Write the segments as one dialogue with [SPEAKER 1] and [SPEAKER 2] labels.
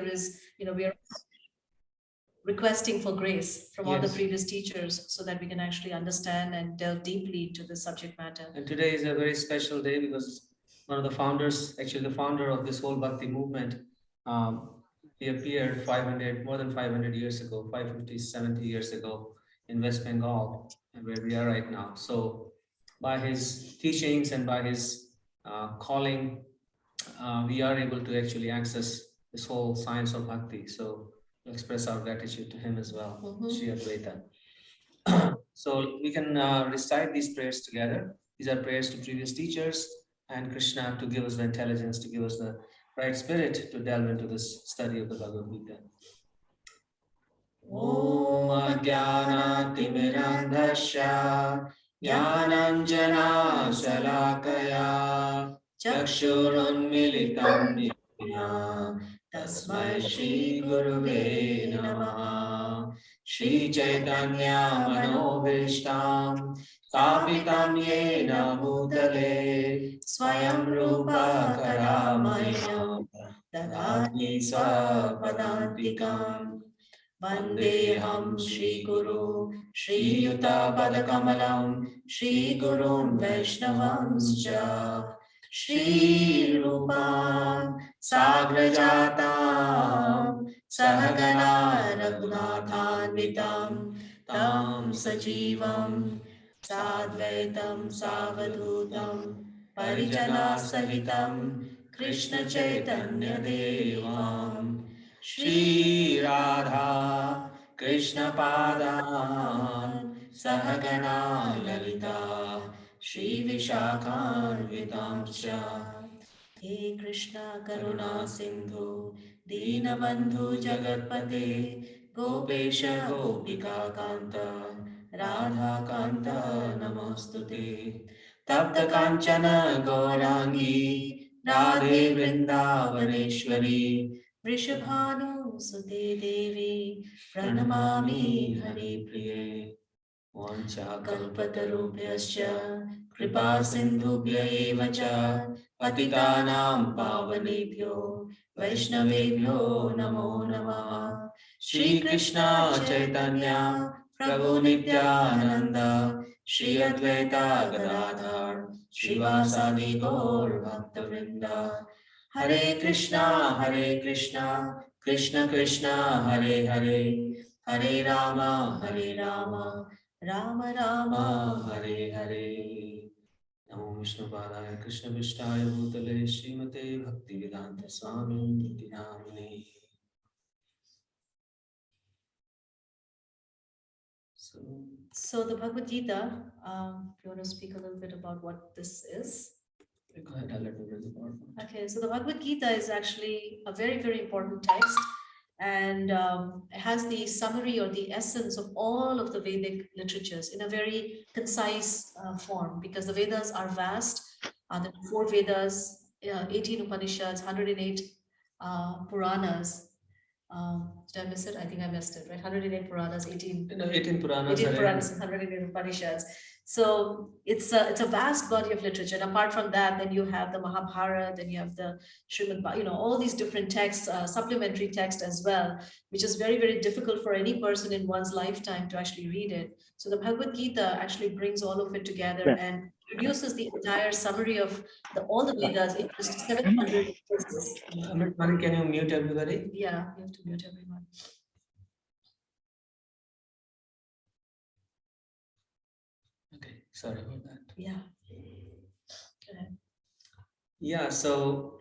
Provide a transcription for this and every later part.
[SPEAKER 1] is, we are requesting for grace from all the previous teachers so that we can actually understand and delve deeply into the subject matter.
[SPEAKER 2] And today is a very special day because one of the founders, actually the founder of this whole Bhakti movement, he appeared more than 500 years ago, 550, 70 years ago in West Bengal, where we are right now. So by his teachings and by his calling, we are able to actually access this whole science of Bhakti. So express our gratitude to him as well, Sri Advaita. So we can recite these prayers together. These are prayers to previous teachers and Krishna to give us the intelligence, to give us the right spirit to delve into this study of the Bhagavad Gita. Om Ajnana Timirandhasya Jnananjana Salakaya Chakshurunmilitam Yena Tasmai Shri Guruve Namaha Shri Chaitanya Manobhishtam Stapitam Yena Bhutale Swayam Rupa Karamaya Dadati Swapadantikam Vandeham Shri Guru Shri Yuta Padakamalam Shri Gurun Vaishnavanscha Shri Rupam Sagrajatam Sahagana Raghunathanvitam Tam Sajivam Sadvaitam Savadhutam Parijana Sahitam Krishna Chaitanya Devam Shri Radha Krishna Padan Sahagana Lalita Shri Vishakhanvitamscha He Krishna Karuna Sindhu Deenabandhu Jagatpate Gopesha Gopika Kanta Radha Kanta Namostute Tapta Kanchana Gaurangi Radhe Vrindavaneshwari Vrishabhanu Sute Devi Pranamami Hari Priye Vancha Kalpatarubhyascha Kripa Sindhubhya eva cha Patitanam Pavanebhyo Vaishnavebhyo Namo Namah Shri Krishna Chaitanya Prabhu Nityananda Shri Advaita Gadadhar Srivasadi Gaur Bhaktavrinda Hare Krishna, Krishna Krishna, Hare Hare, Hare Rama, Rama Rama, Hare Hare. Namo Vishnu Padaya Krishna Vishtaya Bhutale Srimate Bhaktivedanta Swami Niti Namane.
[SPEAKER 1] So the Bhagavad Gita, if you want to speak a little bit about what this is.
[SPEAKER 2] Go ahead, I'll let you read the PowerPoint.
[SPEAKER 1] Okay, so the Bhagavad Gita is actually a very, very important text, and it has the summary or the essence of all of the Vedic literatures in a very concise form, because the Vedas are vast. There are 4 Vedas, 18 Upanishads, 108 Puranas. Did I miss it? I think I missed it, right? 108 Puranas, 18
[SPEAKER 2] Puranas,
[SPEAKER 1] 108 Upanishads. So it's a vast body of literature. And apart from that, then you have the Mahabharata, then you have the Srimad, all these different texts, supplementary text as well, which is very, very difficult for any person in one's lifetime to actually read it. So the Bhagavad Gita actually brings all of it together and produces the entire summary of all the Vedas in just 700 pages.
[SPEAKER 2] Mani, can you mute everybody?
[SPEAKER 1] Yeah, you have to mute everyone.
[SPEAKER 2] Okay, sorry about that.
[SPEAKER 1] Yeah. Go ahead.
[SPEAKER 2] Yeah, so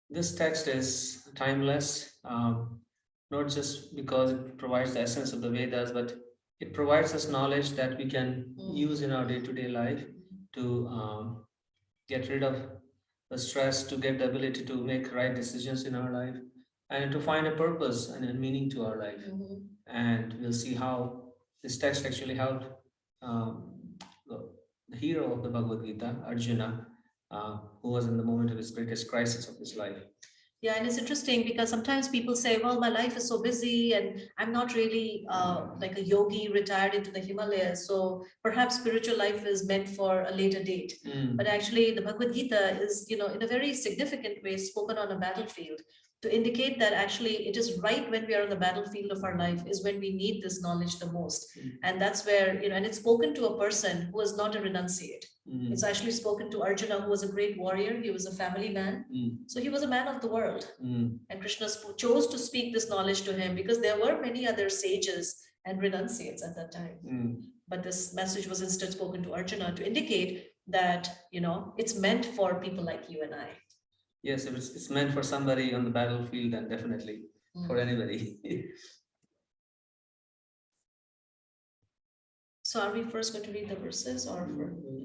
[SPEAKER 2] this text is timeless, not just because it provides the essence of the Vedas, but it provides us knowledge that we can use in our day-to-day life to get rid of the stress, to get the ability to make right decisions in our life, and to find a purpose and a meaning to our life. And we'll see how this text actually helped the hero of the Bhagavad Gita, Arjuna, who was in the moment of his greatest crisis of his life.
[SPEAKER 1] Yeah, and it's interesting because sometimes people say, well, my life is so busy and I'm not really like a yogi retired into the Himalayas. So perhaps spiritual life is meant for a later date. But actually the Bhagavad Gita is, in a very significant way spoken on a battlefield to indicate that actually it is right when we are on the battlefield of our life is when we need this knowledge the most. And that's where, and it's spoken to a person who is not a renunciate. It's actually spoken to Arjuna, who was a great warrior. He was a family man. So he was a man of the world. And Krishna chose to speak this knowledge to him because there were many other sages and renunciates at that time. But this message was instead spoken to Arjuna to indicate that, it's meant for people like you and I.
[SPEAKER 2] Yes, if it's meant for somebody on the battlefield, then definitely for anybody.
[SPEAKER 1] So are we first going to read the verses or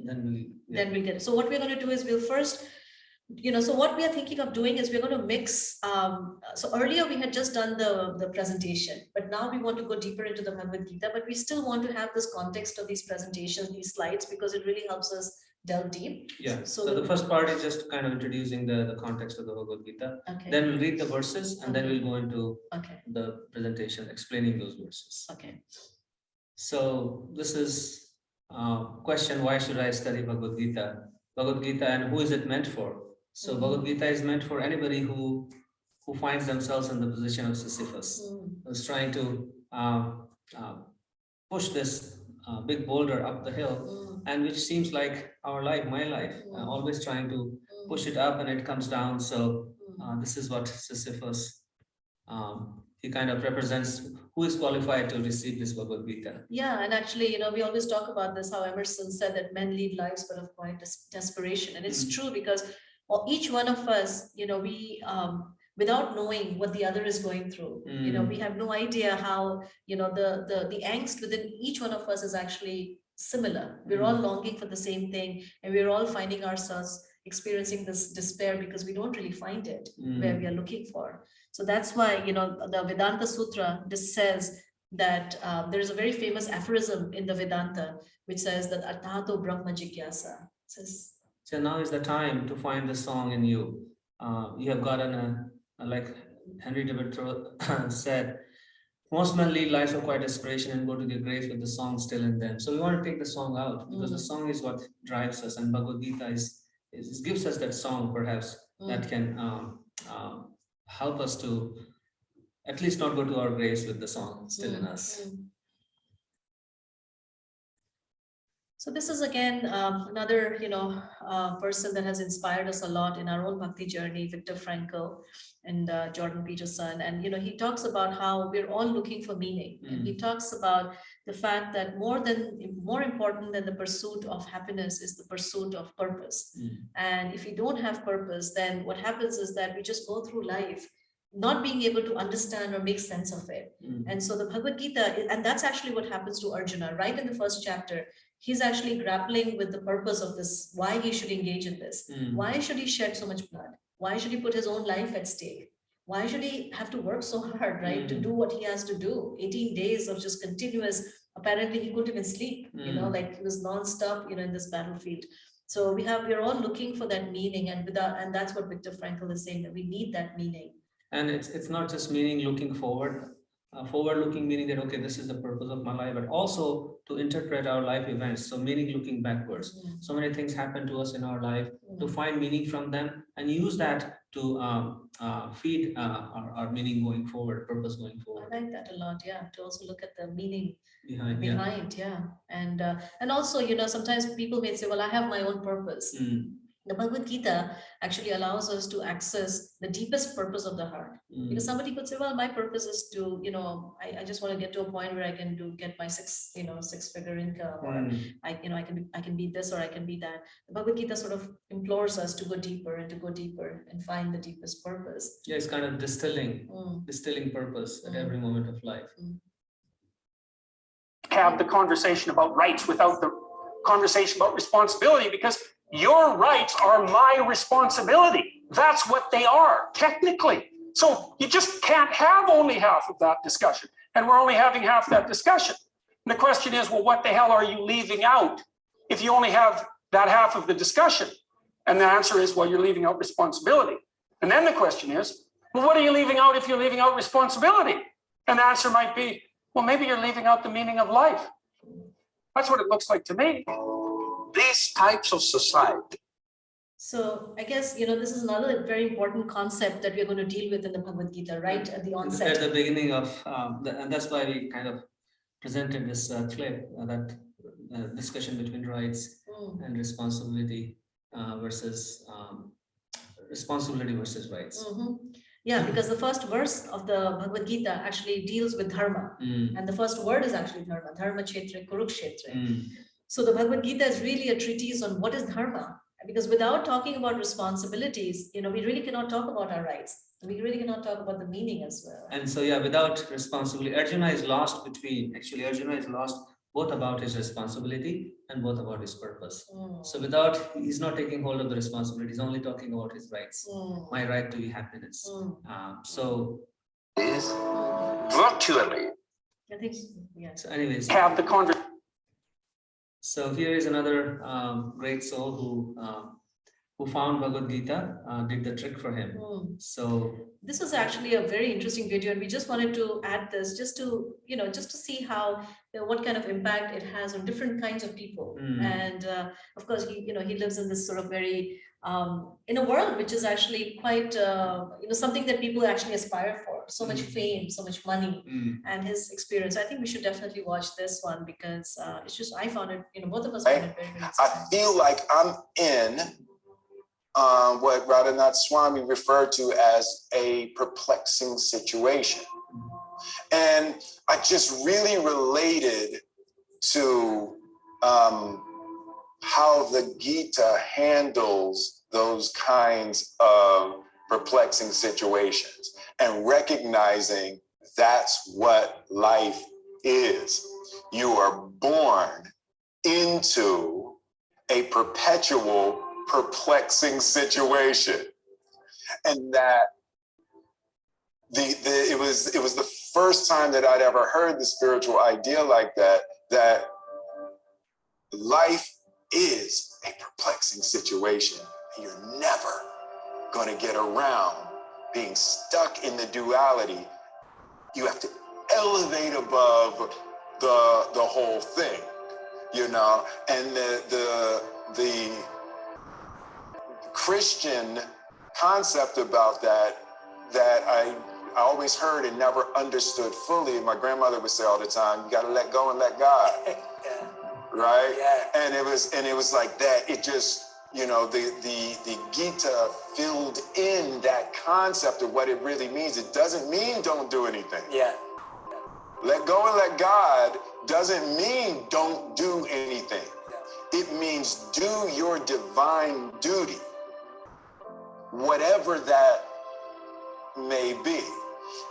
[SPEAKER 2] then
[SPEAKER 1] we'll get it. So what we're going to do is we'll first, so what we are thinking of doing is we're going to mix. So earlier we had just done the presentation, but now we want to go deeper into the Bhagavad Gita, but we still want to have this context of these presentations, these slides, because it really helps us delve deep.
[SPEAKER 2] Yeah. So the first part is just kind of introducing the context of the Bhagavad Gita.
[SPEAKER 1] Okay.
[SPEAKER 2] Then we'll read the verses and then we'll go into the presentation, explaining those verses.
[SPEAKER 1] Okay.
[SPEAKER 2] So this is question, why should I study Bhagavad Gita? Bhagavad Gita, and who is it meant for? So Bhagavad Gita is meant for anybody who finds themselves in the position of Sisyphus, who's trying to push this big boulder up the hill, and which seems like our life, my life, always trying to push it up and it comes down. So this is what Sisyphus, he kind of represents who is qualified to receive this Bhagavad Gita.
[SPEAKER 1] Yeah, and actually, we always talk about this, how Emerson said that men lead lives but of quiet desperation. And it's true because each one of us, we, without knowing what the other is going through, we have no idea how, the angst within each one of us is actually similar. We're all longing for the same thing, and we're all finding ourselves experiencing this despair because we don't really find it where we are looking for. So that's why, the Vedanta Sutra, this says that there's a very famous aphorism in the Vedanta, which says that Atato Brahma Jigyasa. Says,
[SPEAKER 2] so now is the time to find the song in you. You have gotten like Henry David Thoreau said, most men lead lives of quiet desperation and go to their graves with the song still in them. So we want to take the song out because the song is what drives us, and Bhagavad Gita gives us that song perhaps that can help us to at least not go to our graves with the song still in us.
[SPEAKER 1] So this is again another person that has inspired us a lot in our own bhakti journey, Viktor Frankl and Jordan Peterson. And he talks about how we're all looking for meaning, and he talks about the fact that more important than the pursuit of happiness is the pursuit of purpose. And if we don't have purpose, then what happens is that we just go through life not being able to understand or make sense of it. And so the Bhagavad Gita, and that's actually what happens to Arjuna right in the first chapter. He's actually grappling with the purpose of this, why he should engage in this. Why should he shed so much blood? Why should he put his own life at stake? Why should he have to work so hard, right, to do what he has to do? 18 days of just continuous, apparently he couldn't even sleep, like he was nonstop, in this battlefield. So we're all looking for that meaning, and that's what Viktor Frankl is saying, that we need that meaning.
[SPEAKER 2] And it's not just meaning looking forward, forward-looking meaning that, okay, this is the purpose of my life, but also to interpret our life events. So meaning looking backwards. So many things happen to us in our life, to find meaning from them and use that to feed our meaning going forward, purpose going forward.
[SPEAKER 1] I like that a lot, yeah, to also look at the meaning
[SPEAKER 2] behind,
[SPEAKER 1] yeah. And also, sometimes people may say, well, I have my own purpose. The Bhagavad Gita actually allows us to access the deepest purpose of the heart. Because somebody could say, well, my purpose is to, I just want to get to a point where I can get my six-figure income, or I can be this or I can be that. The Bhagavad Gita sort of implores us to go deeper and find the deepest purpose.
[SPEAKER 2] Yeah, it's kind of distilling purpose at every moment of life.
[SPEAKER 3] Have the conversation about rights without the conversation about responsibility, because your rights are my responsibility. That's what they are, technically. So you just can't have only half of that discussion. And we're only having half that discussion. And the question is, well, what the hell are you leaving out if you only have that half of the discussion? And the answer is, well, you're leaving out responsibility. And then the question is, well, what are you leaving out if you're leaving out responsibility? And the answer might be, well, maybe you're leaving out the meaning of life. That's what it looks like to me.
[SPEAKER 4] These types of society
[SPEAKER 1] So I guess, this is another very important concept that we're going to deal with in the Bhagavad Gita, right? At the onset.
[SPEAKER 2] At the beginning of, and that's why we kind of presented this clip, that discussion between rights and responsibility versus rights.
[SPEAKER 1] Yeah, because the first verse of the Bhagavad Gita actually deals with dharma. And the first word is actually dharma, dharma kshetra kurukshetra. So the Bhagavad Gita is really a treatise on what is dharma. Because without talking about responsibilities, we really cannot talk about our rights. We really cannot talk about the meaning as well.
[SPEAKER 2] And so, yeah, without responsibility, Arjuna is lost both about his responsibility and both about his purpose. So he's not taking hold of the responsibility, he's only talking about his rights. My right to be happiness. So
[SPEAKER 3] is virtually.
[SPEAKER 1] I think, yeah.
[SPEAKER 2] So anyways,
[SPEAKER 3] have the conversation.
[SPEAKER 2] So here is another great soul who found Bhagavad Gita, did the trick for him. So
[SPEAKER 1] this was actually a very interesting video, and we just wanted to add this just to see how what kind of impact it has on different kinds of people. And of course, he lives in this sort of very in a world which is actually quite something that people actually aspire for. So much fame, so much money, and his experience. I think we should definitely watch this one because it's just, I found it, both of us found it very, very inspiring.
[SPEAKER 4] I feel like I'm in what Radhanath Swami referred to as a perplexing situation. And I just really related to how the Gita handles those kinds of perplexing situations and recognizing that's what life is. You are born into a perpetual perplexing situation, and that it was the first time that I'd ever heard the spiritual idea like that, that life is a perplexing situation. You're never going to get around being stuck in the duality. You have to elevate above the whole thing, and the Christian concept about that I always heard and never understood fully. My grandmother would say all the time, you got to let go and let God.
[SPEAKER 5] Yeah.
[SPEAKER 4] Right?
[SPEAKER 5] Yeah.
[SPEAKER 4] And it was like that. It just, the Gita filled in that concept of what it really means. It doesn't mean don't do anything.
[SPEAKER 5] Yeah.
[SPEAKER 4] Let go and let God doesn't mean don't do anything.
[SPEAKER 5] Yeah.
[SPEAKER 4] It means do your divine duty, whatever that may be.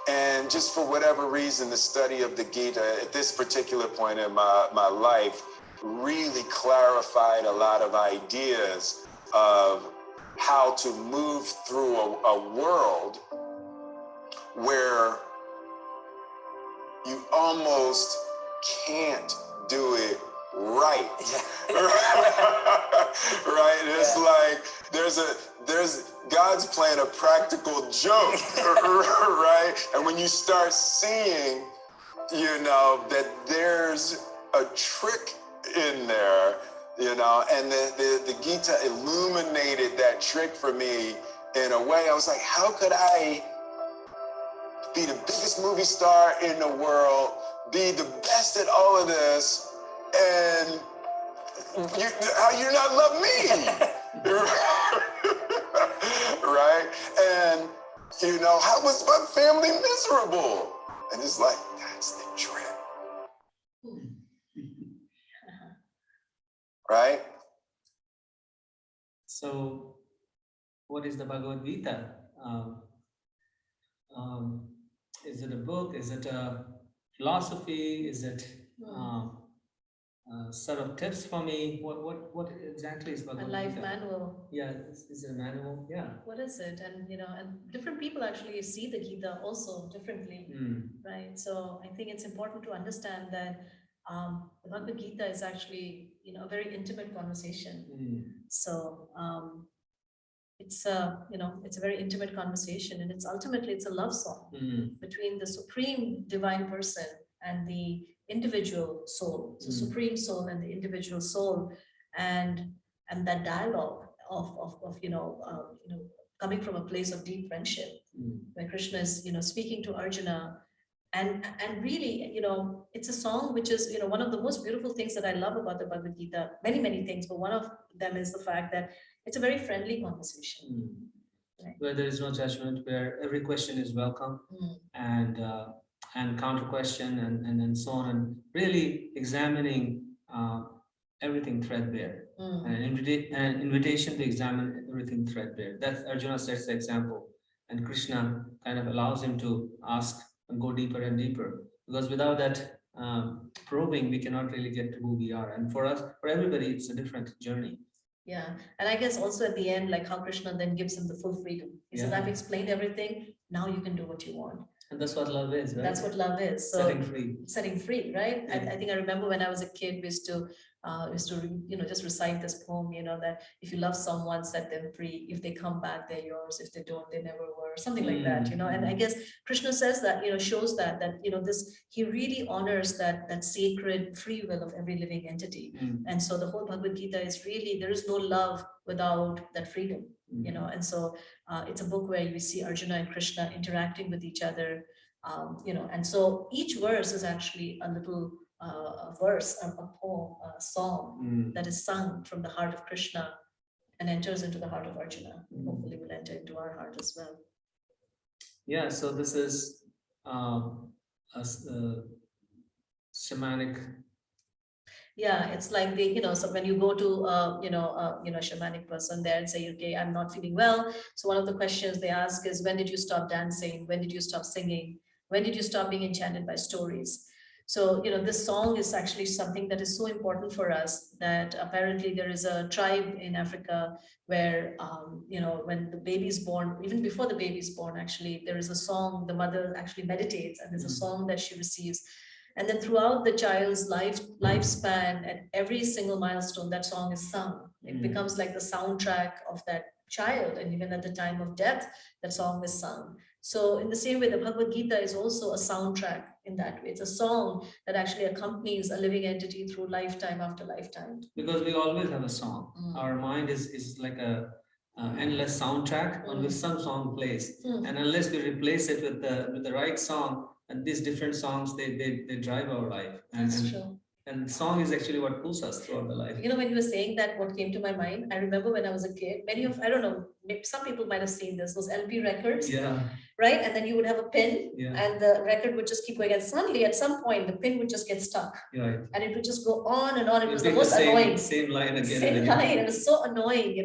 [SPEAKER 4] And just for whatever reason, the study of the Gita at this particular point in my life really clarified a lot of ideas of how to move through a world where you almost can't do it right. Right? It's like there's God's playing a practical joke, right? And when you start seeing, that there's a trick in there, and the Gita illuminated that trick for me in a way. I was like, how could I be the biggest movie star in the world, be the best at all of this, and how you not love me? Right? And, how was my family miserable? And it's like, that's the trick. Right?
[SPEAKER 2] So, what is the Bhagavad Gita? Is it a book? Is it a philosophy? Is it a set of tips for me? What exactly is Bhagavad Gita?
[SPEAKER 1] A life manual.
[SPEAKER 2] Yeah, is it a manual? Yeah.
[SPEAKER 1] What is it? And and different people actually see the Gita also differently, right? So I think it's important to understand that the Bhagavad Gita is actually a very intimate conversation. So it's it's a very intimate conversation, and it's ultimately a love song between the supreme divine person and the individual soul, the supreme soul and the individual soul, and that dialogue coming from a place of deep friendship, where Krishna is, speaking to Arjuna. And really, it's a song which is, one of the most beautiful things that I love about the Bhagavad Gita. Many, many things, but one of them is the fact that it's a very friendly conversation. Right?
[SPEAKER 2] Where there is no judgment, where every question is welcome, and counter question and so on, and really examining everything threadbare, and an invitation to examine everything threadbare. That's Arjuna sets the example, and Krishna kind of allows him to ask and go deeper and deeper, because without that probing, we cannot really get to who we are. And for us, for everybody, it's a different journey.
[SPEAKER 1] Yeah, and I guess also at the end, like how Krishna then gives him the full freedom. He says, I've explained everything, now you can do what you want.
[SPEAKER 2] And that's what love is, right?
[SPEAKER 1] That's what love is. So setting free, right? I think I remember when I was a kid, we used to just recite this poem, that if you love someone, set them free. If they come back, they're yours. If they don't, they never were. Something like that, And I guess Krishna says that, shows that he really honors that sacred free will of every living entity. And so the whole Bhagavad Gita is really, there is no love without that freedom, And so it's a book where we see Arjuna and Krishna interacting with each other, And so each verse is actually a little a verse, a poem, a song that is sung from the heart of Krishna and enters into the heart of Arjuna. Hopefully will enter into our heart as well.
[SPEAKER 2] Yeah, so this is a shamanic.
[SPEAKER 1] Yeah, it's like so when you go to shamanic person there and say, okay, I'm not feeling well. So one of the questions they ask is, when did you stop dancing? When did you stop singing? When did you stop being enchanted by stories? So, this song is actually something that is so important for us, that apparently there is a tribe in Africa where, when the baby is born, even before the baby is born, actually, there is a song, the mother actually meditates, and there's a song that she receives. And then throughout the child's lifespan, at every single milestone, that song is sung. It becomes like the soundtrack of that child. And even at the time of death, that song is sung. So in the same way, the Bhagavad Gita is also a soundtrack in that way. It's a song that actually accompanies a living entity through lifetime after lifetime.
[SPEAKER 2] Because we always have a song. Our mind is like a endless soundtrack on which some song plays. And unless we replace it with the right song, and these different songs, they drive our life.
[SPEAKER 1] That's true.
[SPEAKER 2] And song is actually what pulls us throughout the life.
[SPEAKER 1] When you were saying that, what came to my mind, I remember when I was a kid, I don't know, some people might have seen this, those LP records.
[SPEAKER 2] Yeah.
[SPEAKER 1] Right? And then you would have a pin, and the record would just keep going. And suddenly, at some point, the pin would just get stuck.
[SPEAKER 2] Right.
[SPEAKER 1] And it would just go on and on. It was the most annoying.
[SPEAKER 2] Same line again.
[SPEAKER 1] Same line. It was so annoying,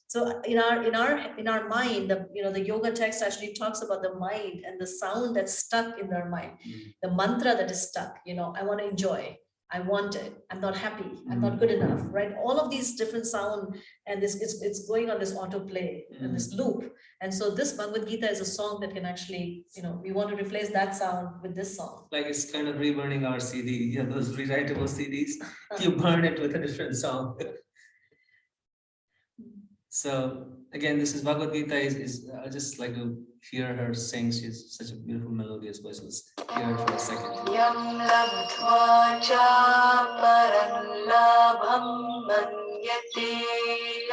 [SPEAKER 1] So in our mind, the yoga text actually talks about the mind and the sound that's stuck in their mind, the mantra that is stuck. I want to enjoy. I want it. I'm not happy. I'm not good enough. Right? All of these different sound, and it's going on this autoplay and this loop. And so this Bhagavad Gita is a song that can actually, we want to replace that sound with this song.
[SPEAKER 2] Like it's kind of reburning our CD. You have those rewritable CDs. You burn it with a different song. So again, this is Bhagavad Gita. I just like to hear her sing. She's such a beautiful, melodious voice. Let's hear her for a second.
[SPEAKER 5] Yam labdhva cha param labham manyate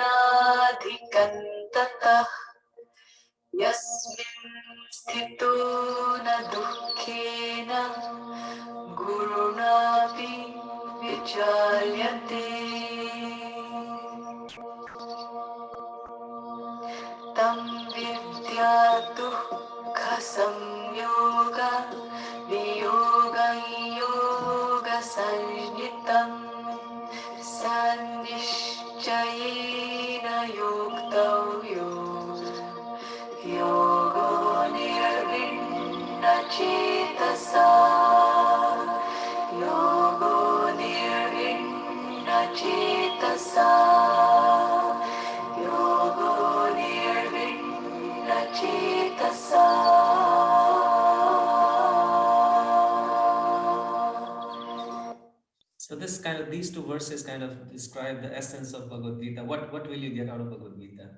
[SPEAKER 5] adhikan tatah yasmin sthito na dukkhena gurunapi vicharyate tam vidya dukkha samyoga viyoga yoga sanjitam sanishchayena yuktavyo yogo nirvinna chetasa yogo nirvinna chetasa yogo nirvinna chetasa.
[SPEAKER 2] So these two verses kind of describe the essence of Bhagavad Gita. What will you get out of Bhagavad Gita?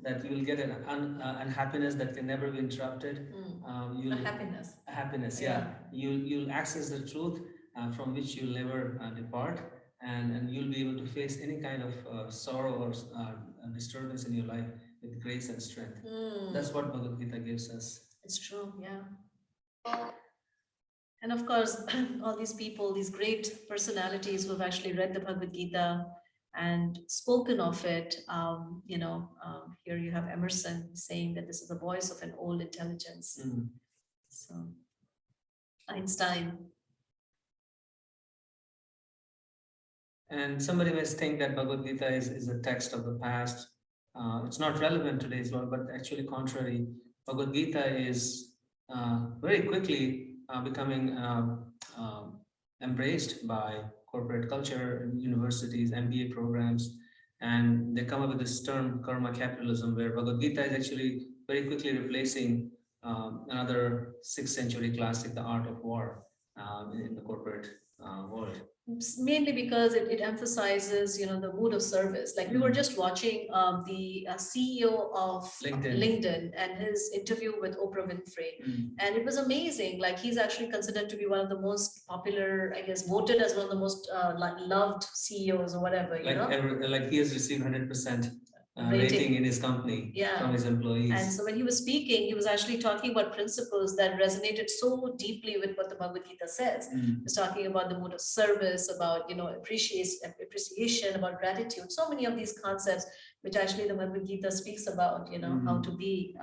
[SPEAKER 2] That you will get an happiness that can never be interrupted. Happiness, yeah. You'll access the truth from which you'll never depart, and you'll be able to face any kind of sorrow or disturbance in your life with grace and strength.
[SPEAKER 1] Mm.
[SPEAKER 2] That's what Bhagavad Gita gives us.
[SPEAKER 1] It's true, yeah. And of course, all these people, these great personalities who have actually read the Bhagavad Gita and spoken of it, here you have Emerson saying that this is the voice of an old intelligence.
[SPEAKER 2] Mm.
[SPEAKER 1] So, Einstein.
[SPEAKER 2] And somebody may think that Bhagavad Gita is a text of the past. It's not relevant to today's world, but actually contrary. Bhagavad Gita is very quickly becoming embraced by corporate culture, universities, MBA programs, and they come up with this term karma capitalism, where Bhagavad Gita is actually very quickly replacing another 6th century classic, The Art of War, in the corporate world.
[SPEAKER 1] Mainly because it emphasizes, the mood of service. Like we were just watching the CEO of LinkedIn and his interview with Oprah Winfrey, and it was amazing. like he's actually considered to be one of the most popular, I guess, voted as one of the most loved CEOs or whatever.
[SPEAKER 2] Like he has received 100% rating in his company from his employees.
[SPEAKER 1] And so when he was speaking, he was actually talking about principles that resonated so deeply with what the Bhagavad Gita says. He was talking about the mood of service, about appreciation, about gratitude, so many of these concepts which actually the Bhagavad Gita speaks about, how to be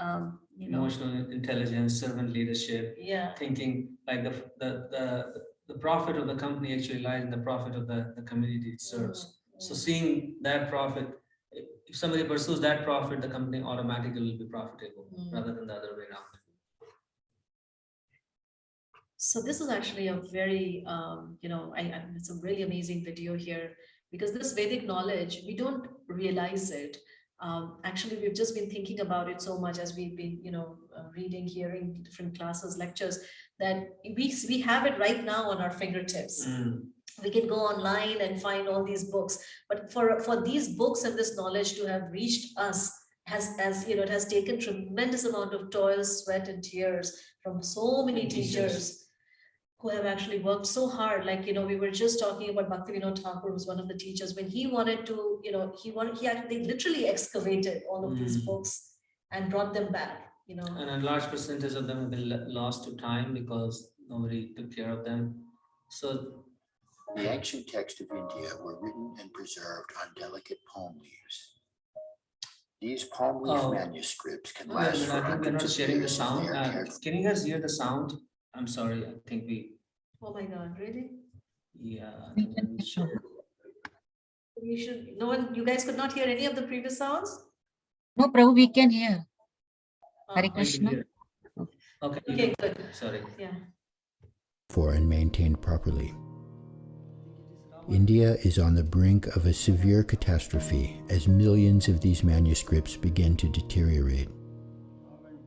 [SPEAKER 2] emotional intelligence, servant leadership, thinking like the profit of the company actually lies in the profit of the community it serves. So seeing that profit, if somebody pursues that profit, the company automatically will be profitable rather than the other way around.
[SPEAKER 1] So this is actually a very, it's a really amazing video here, because this Vedic knowledge, we don't realize it. Actually, we've just been thinking about it so much as we've been, reading, hearing different classes, lectures, that we have it right now on our fingertips. We can go online and find all these books, but for these books and this knowledge to have reached us, it has taken tremendous amount of toil, sweat, and tears from so many teachers who have actually worked so hard. Like, we were just talking about Bhaktivinoda Thakur, who's one of the teachers. When he wanted to, they literally excavated all of these books and brought them back, And
[SPEAKER 2] a large percentage of them have been lost to time because nobody took care of them. So
[SPEAKER 6] the ancient texts of India were written and preserved on delicate palm leaves. These palm leaf manuscripts can last for hundreds of years.
[SPEAKER 2] Can you guys hear the sound? I'm sorry, I think we...
[SPEAKER 1] Oh my God, really?
[SPEAKER 2] Yeah.
[SPEAKER 1] You should, you guys could not hear any of the previous sounds?
[SPEAKER 7] No, Prabhu, we can hear. Hare Krishna.
[SPEAKER 1] Okay, good.
[SPEAKER 2] Sorry.
[SPEAKER 1] Yeah.
[SPEAKER 6] For and maintained properly. India is on the brink of a severe catastrophe as millions of these manuscripts begin to deteriorate.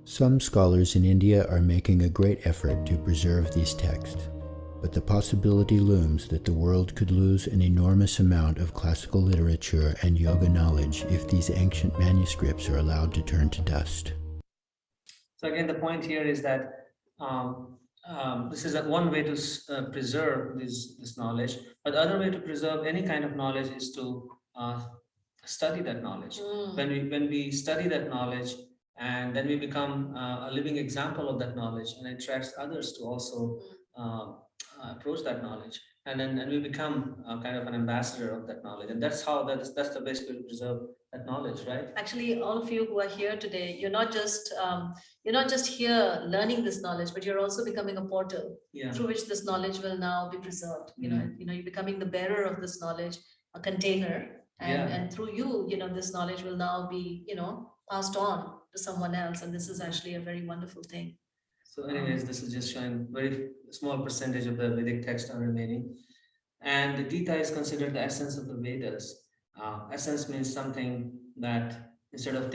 [SPEAKER 6] Some scholars in India are making a great effort to preserve these texts, but the possibility looms that the world could lose an enormous amount of classical literature and yoga knowledge if these ancient manuscripts are allowed to turn to dust.
[SPEAKER 2] So again, the point here is that this is one way to preserve this knowledge, but the other way to preserve any kind of knowledge is to study that knowledge. When we study that knowledge, and then we become a living example of that knowledge, and it attracts others to also approach that knowledge, and then we become kind of an ambassador of that knowledge, and that's the best way to preserve that knowledge, right?
[SPEAKER 1] Actually, all of you who are here today, you're not just here learning this knowledge, but you're also becoming a portal through which this knowledge will now be preserved. You're becoming the bearer of this knowledge, a container, and through you, this knowledge will now be passed on to someone else, and this is actually a very wonderful thing.
[SPEAKER 2] So anyways, this is just showing very small percentage of the Vedic text are remaining, and the Gita is considered the essence of the Vedas. Essence means something that instead of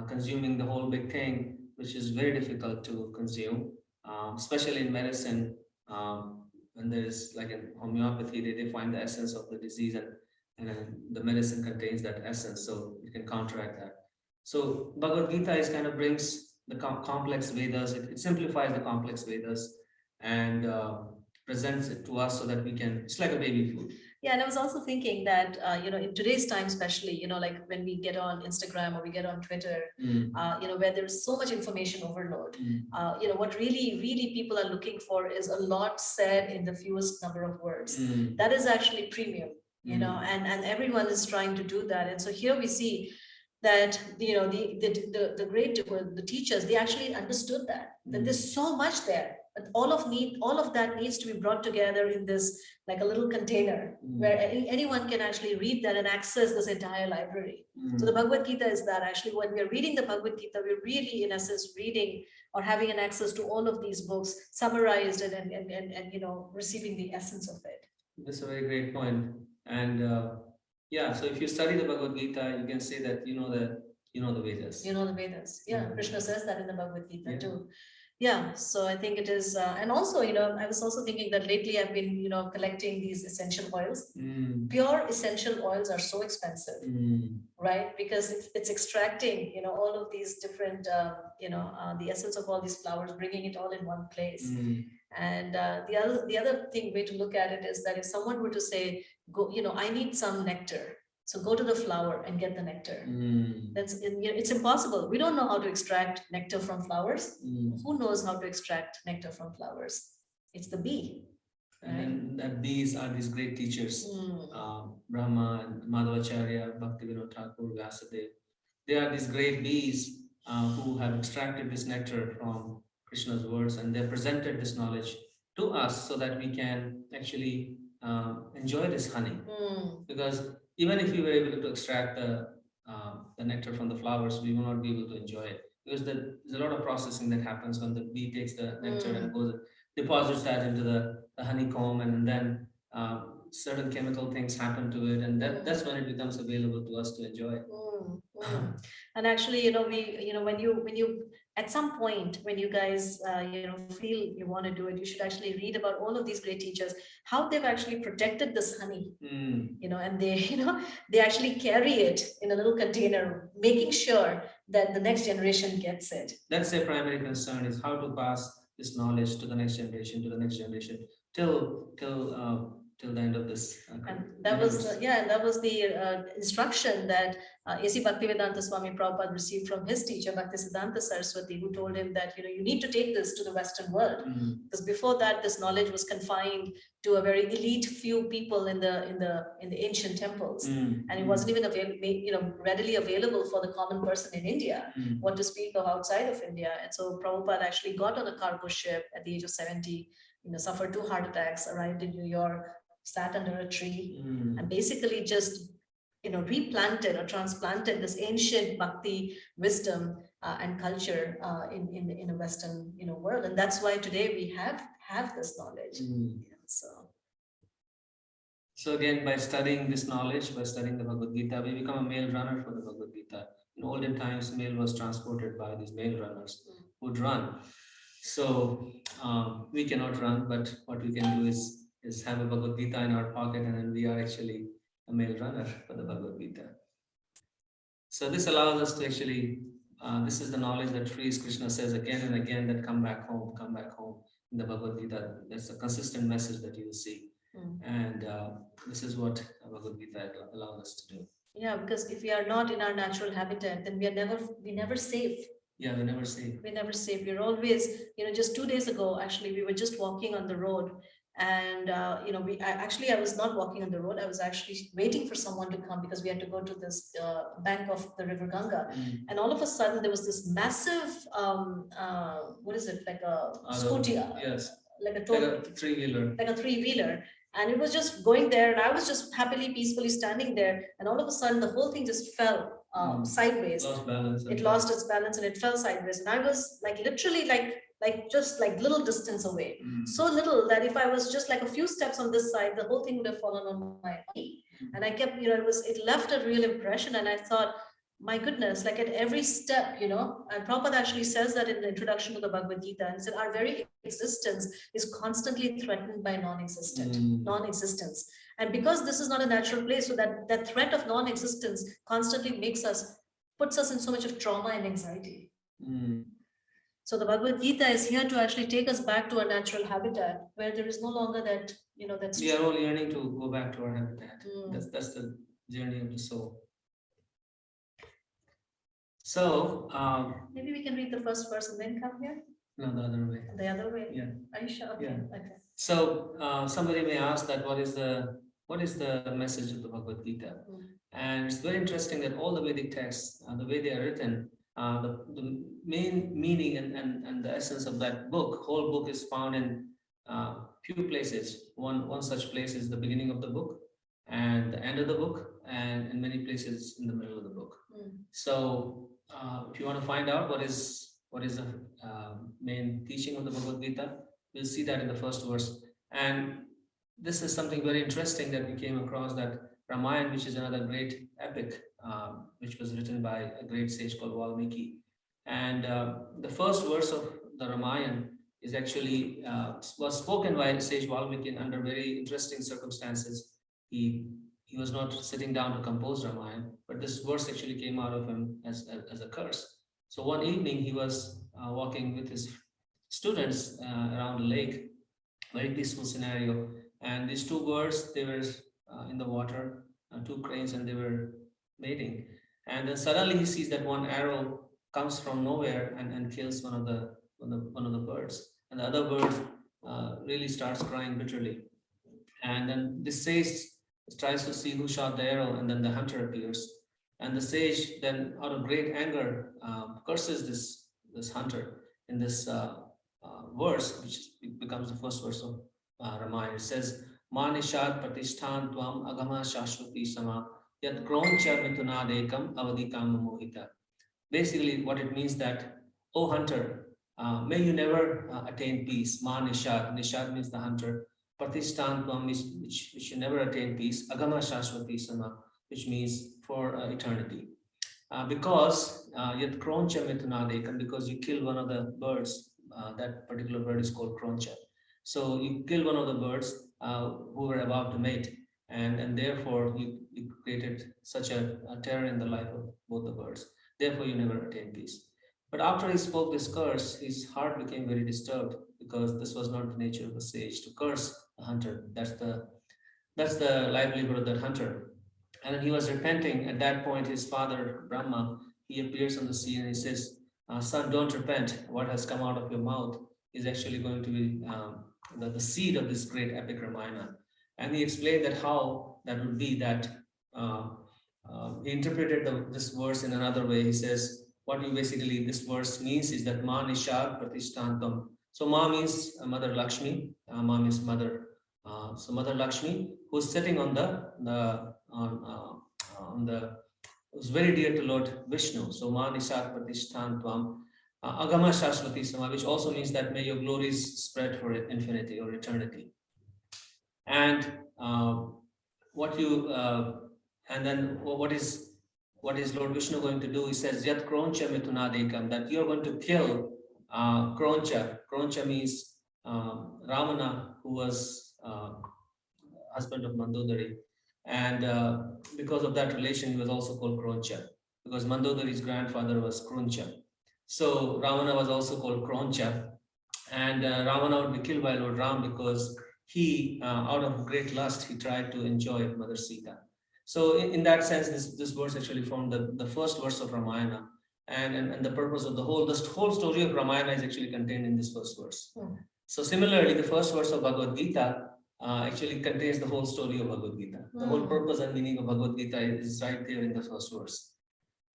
[SPEAKER 2] consuming the whole big thing, which is very difficult to consume, especially in medicine, when there's like in homeopathy, they find the essence of the disease, and the medicine contains that essence, so you can counteract that. So Bhagavad Gita kind of brings the complex Vedas, it simplifies the complex Vedas and presents it to us so that we can, it's like a baby food.
[SPEAKER 1] Yeah, and I was also thinking that, in today's time, especially, like when we get on Instagram or we get on Twitter, where there's so much information overload, what really, really people are looking for is a lot said in the fewest number of words. That is actually premium, and everyone is trying to do that. And so here we see that, the great, the teachers, they actually understood that there's so much there. But all of that needs to be brought together in this, like a little container where anyone can actually read that and access this entire library. So the Bhagavad Gita is that actually when we're reading the Bhagavad Gita, we're really in essence reading or having an access to all of these books summarized and receiving the essence of it.
[SPEAKER 2] That's a very great point. And so if you study the Bhagavad Gita, you can say that you know the Vedas.
[SPEAKER 1] You know the Vedas. Yeah, Krishna says that in the Bhagavad Gita too. Yeah, so I think it is, and also, I was also thinking that lately I've been, collecting these essential oils. Pure essential oils are so expensive, right? Because it's extracting, all of these different, the essence of all these flowers, bringing it all in one place. And the other way to look at it is that if someone were to say, go, I need some nectar. So go to the flower and get the nectar. It's impossible. We don't know how to extract nectar from flowers. Who knows how to extract nectar from flowers? It's the bee.
[SPEAKER 2] And then that bees are these great teachers, Brahma and Madhvacharya, Bhaktivinoda Thakur, Vyasadeva. They are these great bees who have extracted this nectar from Krishna's words, and they presented this knowledge to us so that we can actually enjoy this honey. Because even if we were able to extract the nectar from the flowers, we will not be able to enjoy it, because there's a lot of processing that happens when the bee takes the nectar and deposits that into the honeycomb, and then certain chemical things happen to it, and that's when it becomes available to us to enjoy.
[SPEAKER 1] And actually, when you at some point when you guys feel you want to do it, you should actually read about all of these great teachers, how they've actually protected this honey, and they actually carry it in a little container, making sure that the next generation gets it.
[SPEAKER 2] That's their primary concern, is how to pass this knowledge to the next generation, till the end of this.
[SPEAKER 1] And that was the instruction that A.C. Bhaktivedanta Swami Prabhupada received from his teacher Bhaktisiddhanta Saraswati, who told him that you need to take this to the Western world, because before that this knowledge was confined to a very elite few people in the ancient temples, and it wasn't even readily available for the common person in India. What to speak of outside of India? And so Prabhupada actually got on a cargo ship at the age of 70. Suffered 2 heart attacks, arrived in New York, sat under a tree, and basically just replanted or transplanted this ancient bhakti wisdom and culture in a Western world. And that's why today we have this knowledge.
[SPEAKER 2] So again, by studying this knowledge, by studying the Bhagavad Gita, we become a mail runner for the Bhagavad Gita. In olden times, mail was transported by these mail runners who'd run. So we cannot run, but what we can do is have a Bhagavad Gita in our pocket, and then we are actually a mail runner for the Bhagavad Gita. So this allows us to actually, this is the knowledge that frees. Krishna says again and again that come back home in the Bhagavad Gita. That's a consistent message that you will see. And this is what Bhagavad Gita allows us to do.
[SPEAKER 1] Yeah, because if we are not in our natural habitat, then we never safe.
[SPEAKER 2] Yeah, we're never safe.
[SPEAKER 1] We're never safe. We're always, just 2 days ago, actually, we were just walking on the road. And, I was not walking on the road. I was actually waiting for someone to come because we had to go to this bank of the river Ganga. And all of a sudden there was this massive, what is it? Like a scooty,
[SPEAKER 2] yes.
[SPEAKER 1] Like a
[SPEAKER 2] three-wheeler.
[SPEAKER 1] Like a three-wheeler. And it was just going there, and I was just happily, peacefully standing there. And all of a sudden the whole thing just fell sideways.
[SPEAKER 2] Lost balance.
[SPEAKER 1] It lost its balance and it fell sideways. And I was literally just little distance away. So little that if I was just like a few steps on this side, the whole thing would have fallen on my knee. And I kept, it left a real impression. And I thought, my goodness, like at every step, and Prabhupada actually says that in the introduction to the Bhagavad Gita, and said our very existence is constantly threatened by non-existence. And because this is not a natural place, so that threat of non-existence constantly puts us in so much of trauma and anxiety. So the Bhagavad Gita is here to actually take us back to a natural habitat where there is no longer that, that's.
[SPEAKER 2] We are all yearning to go back to our habitat.
[SPEAKER 1] Mm.
[SPEAKER 2] That's the journey of the soul. So
[SPEAKER 1] Maybe we can read the first verse and then come here.
[SPEAKER 2] no, the other way.
[SPEAKER 1] The other way.
[SPEAKER 2] Yeah.
[SPEAKER 1] Are you sure? Okay.
[SPEAKER 2] Yeah.
[SPEAKER 1] Okay.
[SPEAKER 2] So somebody may ask that what is the message of the Bhagavad Gita?
[SPEAKER 1] Mm.
[SPEAKER 2] And it's very interesting that all the Vedic texts, the way they are written, the main meaning and the essence of that whole book is found in few places. One such place is the beginning of the book and the end of the book, and in many places in the middle of the book.
[SPEAKER 1] Mm.
[SPEAKER 2] So if you want to find out what is the main teaching of the Bhagavad Gita, we'll see that in the first verse. And this is something very interesting that we came across, that Ramayana, which is another great epic, which was written by a great sage called Valmiki. And the first verse of the Ramayana is actually was spoken by sage Valmiki under very interesting circumstances. He was not sitting down to compose Ramayana, but this verse actually came out of him as a curse. So one evening he was walking with his students around a lake, very peaceful scenario, and these two birds, they were in the water, two cranes, and they were mating. And then suddenly he sees that one arrow comes from nowhere and kills one of the birds, and the other bird really starts crying bitterly. And then this sage tries to see who shot the arrow, and then the hunter appears, and the sage then, out of great anger, curses this hunter in this verse, which becomes the first verse of Ramayana. It says, Manishad Patishtan Tvam Agama Shashwati Sama Yat Kroncha Mitunadekam Avadikam Mohita. Basically, what it means that, O hunter, may you never attain peace. Manishad, Nishad means the hunter. Patishtan Tvam, which you never attain peace. Agama Shashwati Sama, which means for eternity. Because Yat Kroncha Mitunadekam, because you kill one of the birds, that particular bird is called Kroncha. So you kill one of the birds who were about to mate, and therefore you created such a terror in the life of both the birds. Therefore you never attain peace. But after he spoke this curse, his heart became very disturbed, because this was not the nature of a sage to curse a hunter. That's the livelihood of that hunter. And then he was repenting. At that point, his father Brahma, he appears on the scene and he says, son, don't repent. What has come out of your mouth is actually going to be the seed of this great epic Ramayana. And he explained that how that would be, that he interpreted this verse in another way. He says, this verse means is that Ma Nishad Pratishtantam. So Ma means Mother Lakshmi, Ma means mother. So Mother Lakshmi, who's sitting on who's very dear to Lord Vishnu. So Ma Nishad Pratishtantam. Agama Shashwati Sama, which also means that may your glories spread for infinity or eternity. And what is Lord Vishnu going to do? He says, Yat Kroncha Mitunadekam, that you're going to kill Kroncha. Kroncha means Ramana, who was husband of Mandodari. And because of that relation, he was also called Kroncha, because Mandodari's grandfather was Kruncha. So Ravana was also called Kroncha, and Ravana would be killed by Lord Ram because he, out of great lust, he tried to enjoy Mother Sita. So in that sense, this verse actually formed the first verse of Ramayana, and the purpose of the whole story of Ramayana is actually contained in this first verse. Hmm. So similarly, the first verse of Bhagavad Gita actually contains the whole story of Bhagavad Gita. The whole purpose and meaning of Bhagavad Gita is right there in the first verse.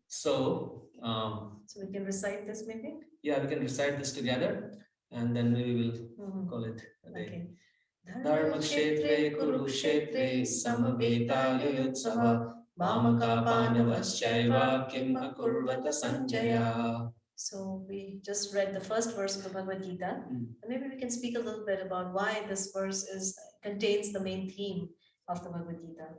[SPEAKER 2] So
[SPEAKER 1] we can recite this maybe?
[SPEAKER 2] Yeah, we can recite this together, and then maybe we'll call it a day.
[SPEAKER 1] Okay.
[SPEAKER 2] Dharma Kshetre Kurukshetre Samaveta Yuyutsava Mamaka Pandavaschaiva Kim Akurvata Sanjaya.
[SPEAKER 1] So we just read the first verse of the Bhagavad Gita, and maybe we can speak a little bit about why this verse contains the main theme of the Bhagavad Gita.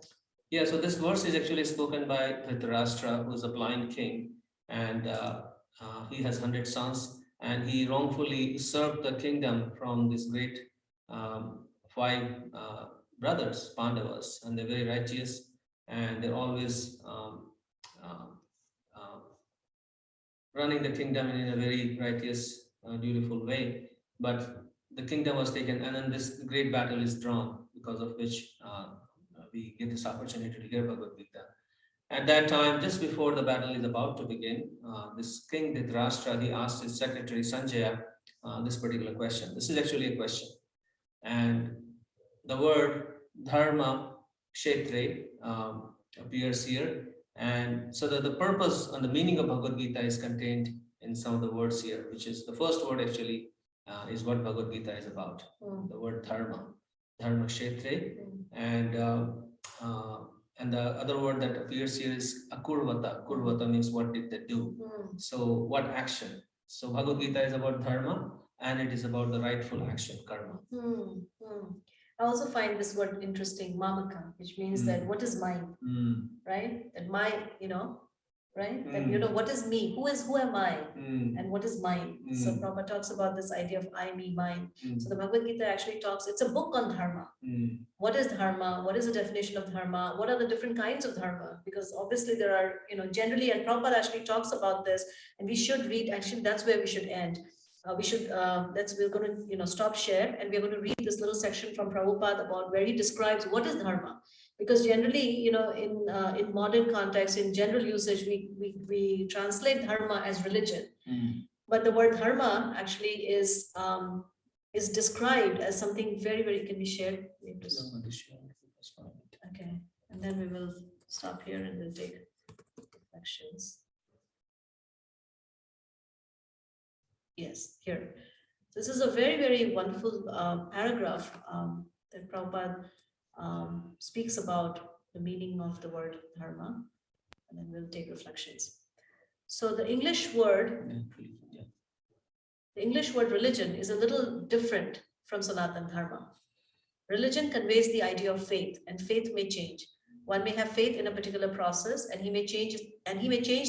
[SPEAKER 2] Yeah, so this verse is actually spoken by Dhritarashtra, who is a blind king, and he has 100 sons, and he wrongfully usurped the kingdom from this great 5 brothers, Pandavas, and they're very righteous, and they're always running the kingdom in a very righteous dutiful way. But the kingdom was taken, and then this great battle is drawn, because of which we get this opportunity to hear Bhagavad Gita. At that time, just before the battle is about to begin, this king Dhritarashtra, he asked his secretary Sanjaya this particular question. This is actually a question. And the word dharma, kshetre, appears here. And so that the purpose and the meaning of Bhagavad Gita is contained in some of the words here, which is the first word actually is what Bhagavad Gita is about. The word dharma, dharma kshetre. And the other word that appears here is akurvata. Kurvata means what did they do? So what action? So Bhagavad Gita is about dharma, and it is about the rightful action, karma.
[SPEAKER 1] I also find this word interesting, mamaka, which means that what is mine, right? That my, right? That, what is me? Who am I? And what is mine? So Prabhupada talks about this idea of I, me, mine. So the Bhagavad Gita actually talks, it's a book on dharma. What is dharma? What is the definition of dharma? What are the different kinds of dharma? Because obviously there are, generally, and Prabhupada actually talks about this, and we should read, actually that's where we should end. We're going to, stop share, and we're going to read this little section from Prabhupada about where he describes what is dharma. Because generally, in modern context, in general usage, we translate dharma as religion. But the word dharma actually is described as something very, very, can be shared? Okay, and then we will stop here and we'll take reflections. Yes, here. This is a very, very wonderful paragraph that Prabhupada speaks about the meaning of the word dharma, and then we'll take reflections. So the English word religion is a little different from Sanatana Dharma. Religion conveys the idea of faith, and faith may change. One may have faith in a particular process, and he may change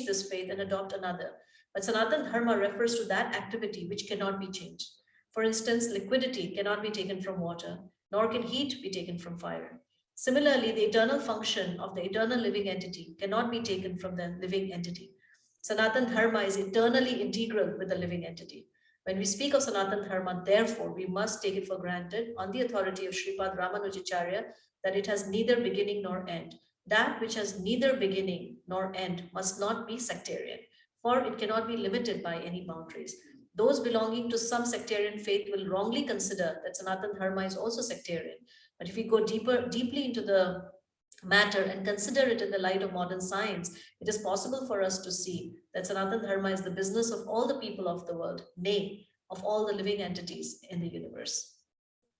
[SPEAKER 1] this faith and adopt another. But Sanatana Dharma refers to that activity which cannot be changed. For instance, liquidity cannot be taken from water, nor can heat be taken from fire. Similarly, the eternal function of the eternal living entity cannot be taken from the living entity. Sanatana Dharma is eternally integral with the living entity. When we speak of Sanatana Dharma, therefore, we must take it for granted on the authority of Sripad Ramanujacharya that it has neither beginning nor end. That which has neither beginning nor end must not be sectarian, for it cannot be limited by any boundaries. Those belonging to some sectarian faith will wrongly consider that Sanatana Dharma is also sectarian. But if we go deeply into the matter and consider it in the light of modern science, it is possible for us to see that Sanatana Dharma is the business of all the people of the world, nay, of all the living entities in the universe.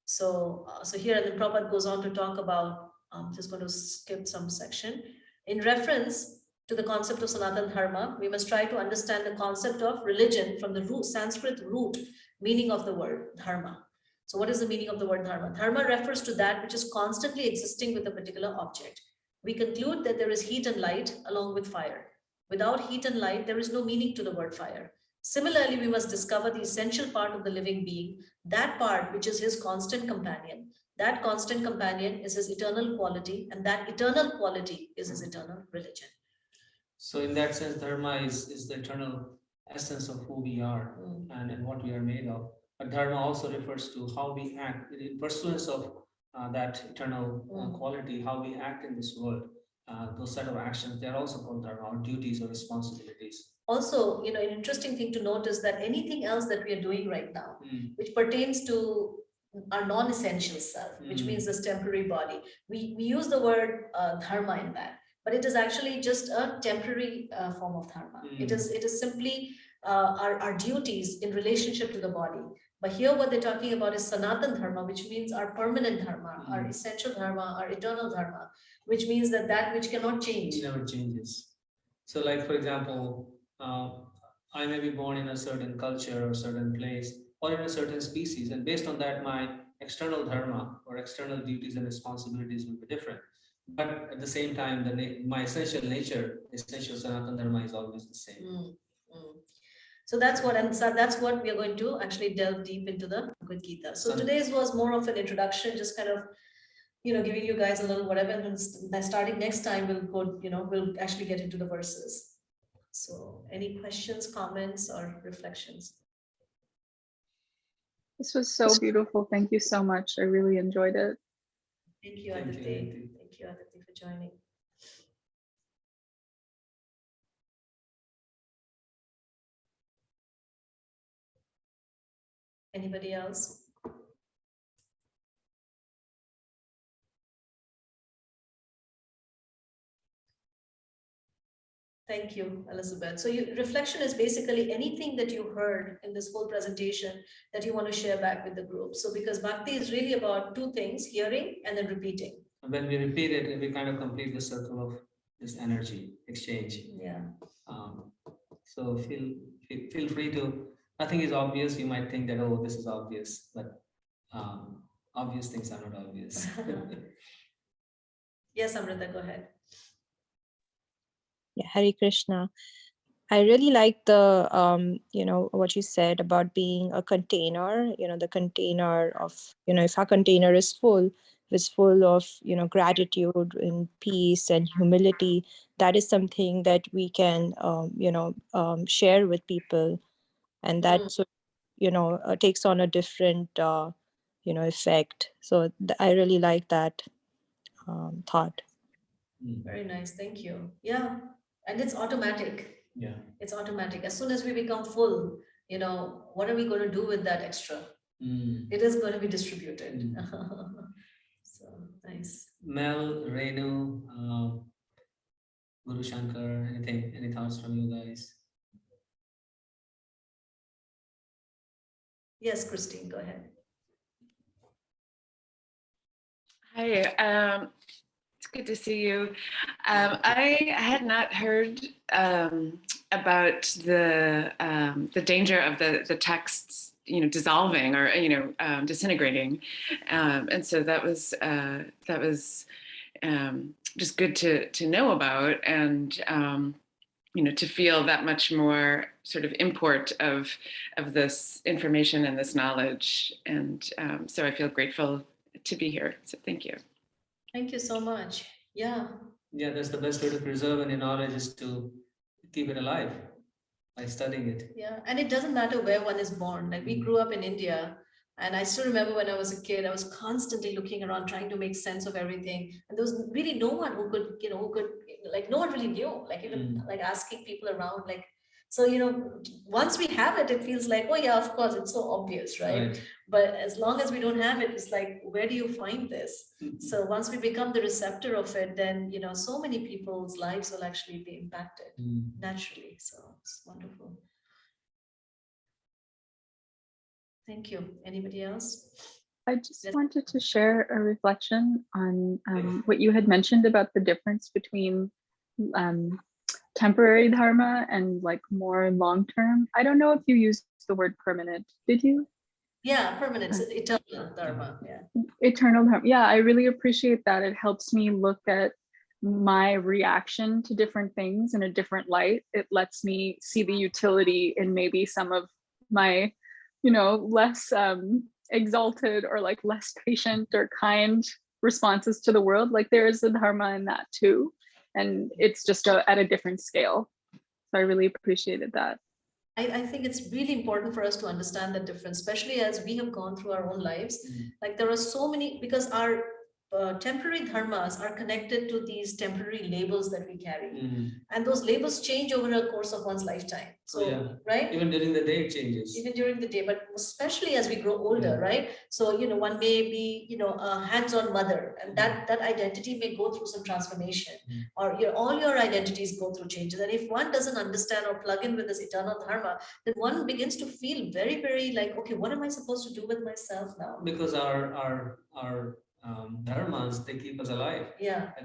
[SPEAKER 1] So here, and then Prabhupada goes on to talk about, I'm just going to skip some section. In reference to the concept of Sanatana Dharma, we must try to understand the concept of religion from the Sanskrit root meaning of the word dharma. So what is the meaning of the word dharma? Dharma refers to that which is constantly existing with a particular object. We conclude that there is heat and light along with fire. Without heat and light, there is no meaning to the word fire. Similarly, we must discover the essential part of the living being, that part which is his constant companion. That constant companion is his eternal quality, and that eternal quality is his eternal religion.
[SPEAKER 2] So in that sense, dharma is the eternal essence of who we are and what we are made of. But dharma also refers to how we act in pursuance of that eternal quality, how we act in this world. Those set of actions, they are also called dharma, or duties or responsibilities.
[SPEAKER 1] Also, an interesting thing to note is that anything else that we are doing right now, which pertains to our non-essential self, which means this temporary body, we use the word dharma in that. But it is actually just a temporary form of dharma. It is simply our duties in relationship to the body. But here what they're talking about is Sanatana Dharma, which means our permanent dharma, our essential dharma, our eternal dharma, which means that which cannot change.
[SPEAKER 2] It never changes. So like, for example, I may be born in a certain culture or certain place or in a certain species. And based on that, my external dharma or external duties and responsibilities will be different. But at the same time, my essential nature, essential Sanatana Dharma is always the same.
[SPEAKER 1] So that's what we are going to actually delve deep into the Bhagavad Gita. So today's was more of an introduction, just kind of, giving you guys a little whatever. And then starting next time, we'll actually get into the verses. So any questions, comments, or reflections?
[SPEAKER 8] This was so beautiful. Thank you so much. I really enjoyed it.
[SPEAKER 1] Thank you,
[SPEAKER 2] Thank you,
[SPEAKER 1] Aditi.
[SPEAKER 2] Aditi.
[SPEAKER 1] Thank you, Aditi, for joining. Anybody else? Thank you, Elizabeth. So reflection is basically anything that you heard in this whole presentation that you want to share back with the group. So because Bhakti is really about two things, hearing and then repeating.
[SPEAKER 2] And when we repeat it, we kind of complete the circle of this energy exchange.
[SPEAKER 1] Yeah.
[SPEAKER 2] So feel free to, nothing is obvious. You might think that, oh, this is obvious, but obvious things are not obvious.
[SPEAKER 1] Yes, Amrita, go ahead.
[SPEAKER 9] Yeah, Hare Krishna. I really like the, what you said about being a container, the container of, if our container is full, if it's full of, gratitude and peace and humility, that is something that we can, share with people. And that, takes on a different, effect. So I really like that thought.
[SPEAKER 1] Very nice. Thank you. Yeah. And it's automatic.
[SPEAKER 2] Yeah.
[SPEAKER 1] It's automatic. As soon as we become full, what are we going to do with that extra? It is going to be distributed. So nice.
[SPEAKER 2] Mel, Renu, Guru Shankar, any thoughts from you guys?
[SPEAKER 1] Yes, Christine, go ahead.
[SPEAKER 10] Hi, it's good to see you. I had not heard about the danger of the texts, dissolving or disintegrating, and so that was just good to know about, and to feel that much more sort of import of this information and this knowledge, and so I feel grateful to be here. So thank you.
[SPEAKER 1] Thank you so much. Yeah.
[SPEAKER 2] Yeah, that's the best way to preserve any knowledge, is to keep it alive by studying it.
[SPEAKER 1] Yeah, and it doesn't matter where one is born. Like we grew up in India, and I still remember when I was a kid, I was constantly looking around trying to make sense of everything, and there was really no one who could, like no one really knew, like even like asking people around, like. So, once we have it, it feels like, oh yeah, of course, it's so obvious, right? But as long as we don't have it, it's like, where do you find this? So once we become the receptor of it, then, so many people's lives will actually be impacted naturally. So it's wonderful. Thank you. Anybody else?
[SPEAKER 8] I just wanted to share a reflection on what you had mentioned about the difference between temporary dharma and like more long-term. I don't know if you used the word permanent. Did you?
[SPEAKER 1] Yeah, permanent, eternal dharma. Yeah.
[SPEAKER 8] Eternal dharma. Yeah, I really appreciate that. It helps me look at my reaction to different things in a different light. It lets me see the utility in maybe some of my, less exalted or like less patient or kind responses to the world. Like there is a dharma in that too. And it's just at a different scale. So I really appreciated that.
[SPEAKER 1] I think it's really important for us to understand the difference, especially as we have gone through our own lives. Like there are so many, because our temporary dharmas are connected to these temporary labels that we carry. And those labels change over a course of one's lifetime. So, right?
[SPEAKER 2] Even during the day it changes.
[SPEAKER 1] Even during the day, but especially as we grow older, right? So, one may be, a hands-on mother, and that identity may go through some transformation, or all your identities go through changes. And if one doesn't understand or plug in with this eternal dharma, then one begins to feel very, very like, okay, what am I supposed to do with myself now?
[SPEAKER 2] Because our dharmas, they keep us alive.
[SPEAKER 1] Yeah.
[SPEAKER 2] I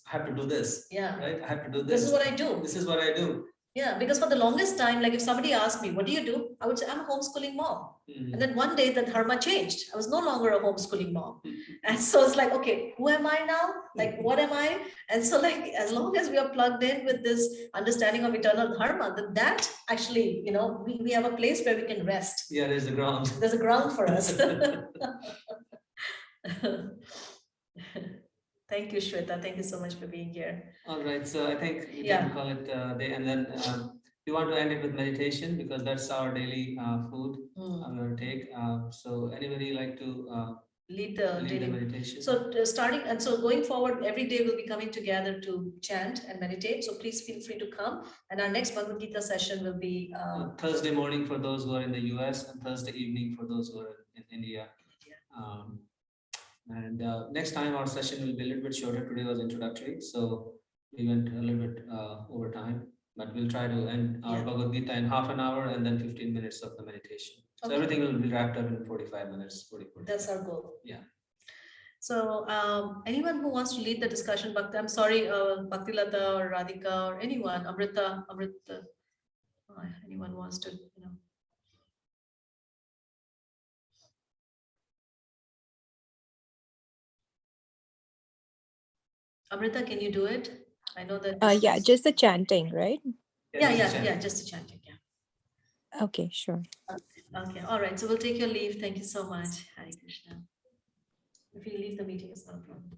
[SPEAKER 2] have to do this.
[SPEAKER 1] Yeah.
[SPEAKER 2] Right? I have to do this.
[SPEAKER 1] This is what I do.
[SPEAKER 2] This is what I do.
[SPEAKER 1] Yeah, because for the longest time, like if somebody asked me, what do you do? I would say, I'm a homeschooling mom. And then one day the dharma changed. I was no longer a homeschooling mom. And so it's like, okay, who am I now? Like, what am I? And so like, as long as we are plugged in with this understanding of eternal dharma, then that actually, we have a place where we can rest.
[SPEAKER 2] Yeah, there's a ground.
[SPEAKER 1] There's a ground for us. Thank you, Shweta. Thank you so much for being here.
[SPEAKER 2] All right, so I think you can call it day, and then we want to end it with meditation because that's our daily food
[SPEAKER 1] Mm.
[SPEAKER 2] I'm going to take. So anybody like to
[SPEAKER 1] Lead the
[SPEAKER 2] lead the
[SPEAKER 1] daily.
[SPEAKER 2] meditation?
[SPEAKER 1] So starting and so going forward, every day we'll be coming together to chant and meditate. So please feel free to come. And our next Bhagavad Gita session will be
[SPEAKER 2] Thursday morning for those who are in the US and Thursday evening for those who are in India. And next time our session will be a little bit shorter. Today was introductory, so we went a little bit over time, but we'll try to end our Bhagavad Gita in half an hour and then 15 minutes of the meditation. So
[SPEAKER 1] Okay.
[SPEAKER 2] everything will be wrapped up in 45 minutes. 45.
[SPEAKER 1] That's our goal.
[SPEAKER 2] Yeah.
[SPEAKER 1] So anyone who wants to lead the discussion, Bhakti, I'm sorry, Bhakti Lata or Radhika or anyone, Amrita, anyone wants to, Amrita, can you do it? I know that.
[SPEAKER 9] Yeah, just the chanting, right?
[SPEAKER 1] Yeah, just the chanting. Yeah.
[SPEAKER 9] Okay, sure.
[SPEAKER 1] Okay, all right. So we'll take your leave. Thank you so much. Hare Krishna. If you leave the meeting, it's not a problem.